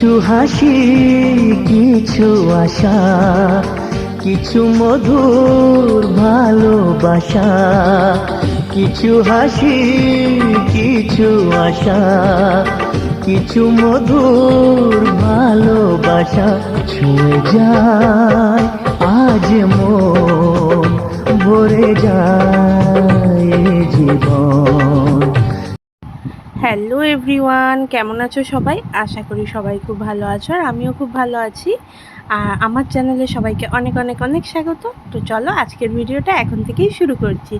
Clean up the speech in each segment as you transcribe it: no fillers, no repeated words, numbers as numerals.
কিছু হাসি, কিছু আশা, কিছু মধুর ভালোবাসা। কিছু হাসি, কিছু আশা, কিছু মধুর ভালোবাসা। ছুঁয়ে যায় আজ মন, ভরে যায় এ জীবন। হ্যালো এভরিওয়ান, কেমন আছো সবাই? আশা করি সবাই খুব ভালো আছো, আর আমিও খুব ভালো আছি। আর আমার চ্যানেলে সবাইকে অনেক অনেক অনেক স্বাগত। তো চলো আজকের ভিডিওটা এখন থেকেই শুরু করছি।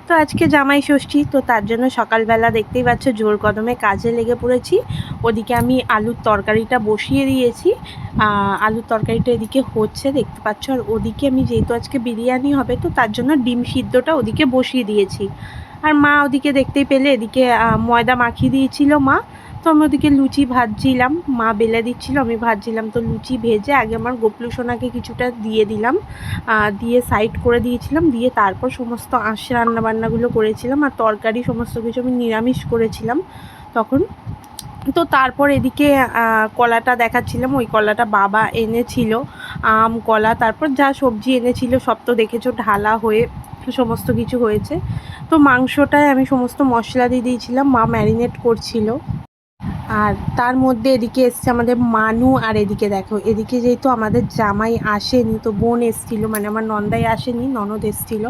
তো আজকে জামাই ষষ্ঠী, তো তার জন্য সকালবেলা দেখতেই পাচ্ছ জোর কদমে কাজে লেগে পড়েছি। ওদিকে আমি আলুর তরকারিটা বসিয়ে দিয়েছি, আলুর তরকারিটা এদিকে হচ্ছে দেখতে পাচ্ছ। আর ওদিকে আমি যেহেতু আজকে বিরিয়ানি হবে, তো তার জন্য ডিম সিদ্ধটা ওদিকে বসিয়ে দিয়েছি। আর মা ওদিকে দেখতেই পেলে এদিকে ময়দা মাখিয়ে দিয়েছিল মা। তো আমি ওদিকে লুচি ভাজছিলাম, মা বেলে দিচ্ছিল, আমি ভাজছিলাম। তো লুচি ভেজে আগে আমার গোপলু সোনাকে কিছুটা দিয়ে দিলাম, দিয়ে সাইড করে দিয়েছিলাম, দিয়ে তারপর সমস্ত আঁশ রান্নাবান্নাগুলো করেছিলাম। আর তরকারি সমস্ত কিছু আমি নিরামিষ করেছিলাম তখন। তো তারপর এদিকে কলাটা দেখাচ্ছিলাম, ওই কলাটা বাবা এনেছিল, আম কলা তারপর যা সবজি এনেছিল সব তো দেখেছো ঢালা হয়ে সমস্ত কিছু হয়েছে। তো মাংসটায় আমি সমস্ত মশলা দিয়ে দিয়েছিলাম, মা ম্যারিনেট করছিল। আর তার মধ্যে এদিকে এসছে আমাদের মানু। আর এদিকে দেখো, এদিকে যেহেতু আমাদের জামাই আসেনি, তো বোন এসছিল, মানে আমার নন্দাই আসেনি, ননদ এসছিল।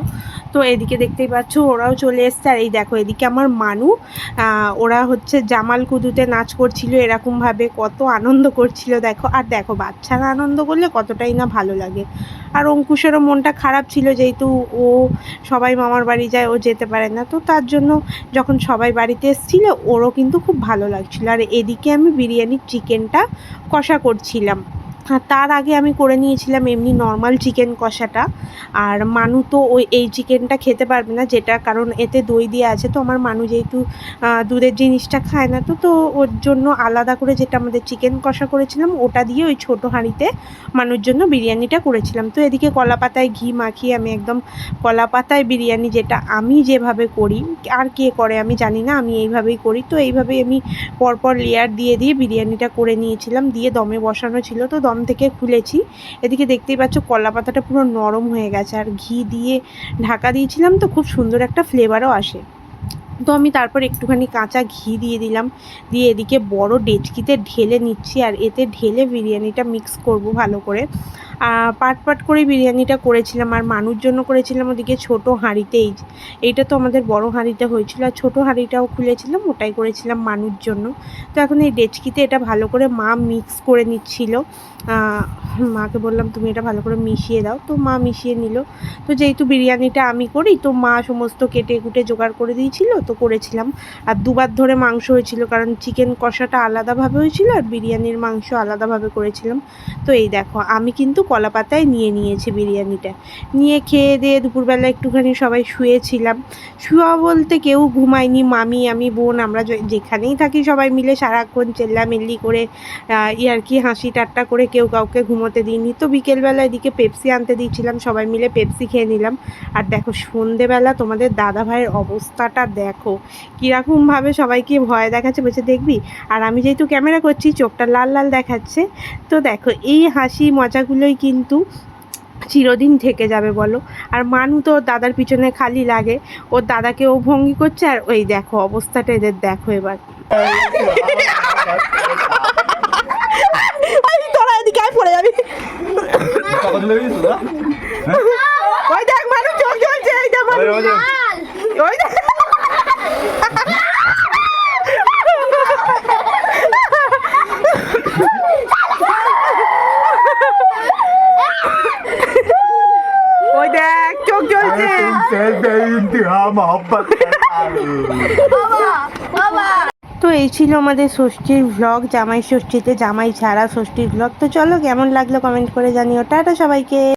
তো এদিকে দেখতেই পাচ্ছ ওরাও চলে এসছে। আর এই দেখো এদিকে আমার মানু, ওরা হচ্ছে জামাল কুদুতে নাচ করছিল এরকমভাবে, কত আনন্দ করছিল দেখো। আর দেখো বাচ্চারা আনন্দ করলে কতটাই না ভালো লাগে। আর অঙ্কুশেরও মনটা খারাপ ছিল, যেহেতু ও সবাই মামার বাড়ি যায়, ও যেতে পারে না। তো তার জন্য যখন সবাই বাড়িতে এসেছিল ওরও কিন্তু খুব ভালো লাগছিল। আর এদিকে আমি বিরিয়ানির চিকেনটা কষা করছিলাম। তার আগে আমি করে নিয়েছিলাম এমনি নর্মাল চিকেন কষাটা। আর মানু তো এই চিকেনটা খেতে পারবে না, যেটা কারণ এতে দই দিয়ে আছে। তো আমার মানু যেহেতু দুধের জিনিসটা খায় না, তো ওর জন্য আলাদা করে যেটা আমাদের চিকেন কষা করেছিলাম ওটা দিয়ে ওই ছোটো হাঁড়িতে মানুর জন্য বিরিয়ানিটা করেছিলাম। তো এদিকে কলা পাতায় ঘি মাখিয়ে আমি একদম কলা পাতায় বিরিয়ানি, যেটা আমি যেভাবে করি, আর কে করে আমি জানি না, আমি এইভাবেই করি। তো এইভাবেই আমি পরপর লেয়ার দিয়ে দিয়ে বিরিয়ানিটা করে নিয়েছিলাম, দিয়ে দমে বসানো ছিল, তো দম থেকে খুলেছি। এদিকে দেখতেই পাচ্ছ কলা পাতাটা পুরো নরম হয়ে গেছে, আর ঘি দিয়ে ঢাকা দিয়েছিলাম, তো খুব সুন্দর একটা ফ্লেভারও আসে। তো আমি তারপর একটুখানি কাঁচা ঘি দিয়ে দিলাম, দিয়ে এদিকে বড় ডেচকিতে ঢেলে নিচ্ছি। আর এতে ঢেলে বিরিয়ানিটা মিক্স করব ভালো করে। পাট পাট করে বিরিয়ানিটা করেছিলাম, আর মানুষ জন্য করেছিলাম ওদিকে ছোটো হাঁড়িতেই। এইটা তো আমাদের বড় হাঁড়িতে হয়েছিল, আর ছোটো হাঁড়িটাও খুলেছিলাম, ওটাই করেছিলাম মানুষ জন্য। তো এখন এই ডেচকিতে এটা ভালো করে মা মিক্স করে নিচ্ছিল। মাকে বললাম তুমি এটা ভালো করে মিশিয়ে দাও, তো মা মিশিয়ে নিল। তো যেহেতু বিরিয়ানিটা আমি করি, তো মা সমস্ত কেটে কুটে জোগাড় করে দিয়েছিল, তো করেছিলাম। আর দুবার ধরে মাংস হয়েছিল, কারণ চিকেন কষাটা আলাদাভাবে হয়েছিল আর বিরিয়ানির মাংস আলাদাভাবে করেছিলাম। তো এই দেখো আমি কিন্তু কলা পাতায় নিয়েছি বিরিয়ানিটা। নিয়ে খেয়ে দিয়ে দুপুরবেলা একটুখানি সবাই শুয়েছিলাম। শুয়া বলতে কেউ ঘুমায়নি, মামি আমি বোন আমরা যেখানেই থাকি সবাই মিলে সারাক্ষণ চেল্লামেল্লি করে ইয়ার্কি হাসি ঠাট্টা করে কেউ কাউকে ঘুমোতে দিইনি। তো বিকেলবেলা এদিকে পেপসি আনতে দিয়েছিলাম, সবাই মিলে পেপসি খেয়ে নিলাম। আর দেখো সন্ধেবেলা তোমাদের দাদা ভাইয়ের অবস্থাটা দেখো, কীরকমভাবে সবাইকে ভয় দেখাচ্ছে, বলছে দেখবি। আর আমি যেহেতু ক্যামেরা করছি চোখটা লাল লাল দেখাচ্ছে। তো দেখো এই হাসি মজাগুলোই কিন্তু চিরদিন থেকে যাবে বলো। আর মানু তো দাদার পিছনে খালি লাগে, ওর দাদাকে ও ভঙ্গি করছে। আর ওই দেখো অবস্থাটা এদের দেখো এবার। তোরা এদিকে আয়, পড়ে যাবি। ওই দেখ মানু চোখ জ্বলছে, এই দেখ মানু, ওই দেখ। ওই দেখ চোখ জ্বলছে। তো এই ছিল আমাদের ষষ্ঠীর ভ্লগ, জামাই ষষ্ঠীতে জামাই ছাড়া ষষ্ঠীর ভ্লগ। তো চলো কেমন লাগলো কমেন্ট করে জানিও। টাটা সবাইকে।